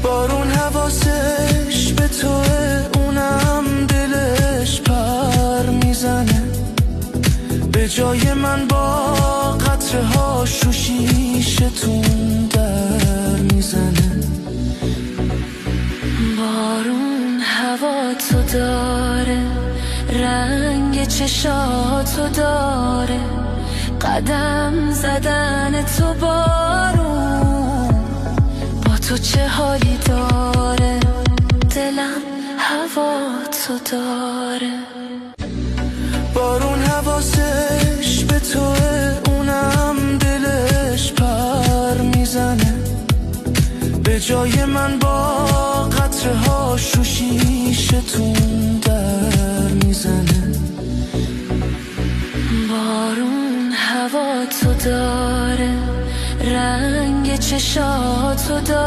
بارون حواسش به توه، اونم دلش پر میزنه. به جای من با قطره هاش رو شیشتون در میزنه. بارون هوا تو داره، رنگ چشاتو داره، قدم زدن تو بارون با تو چه حالی داره. دلم هوا تو داره. بارون حواسش به توه، اونم دلش پر میزنه. به جای من با قطره هاش رو شیشتون در میزنه. بارون هوا تو داره، رنگ چشاتو داره.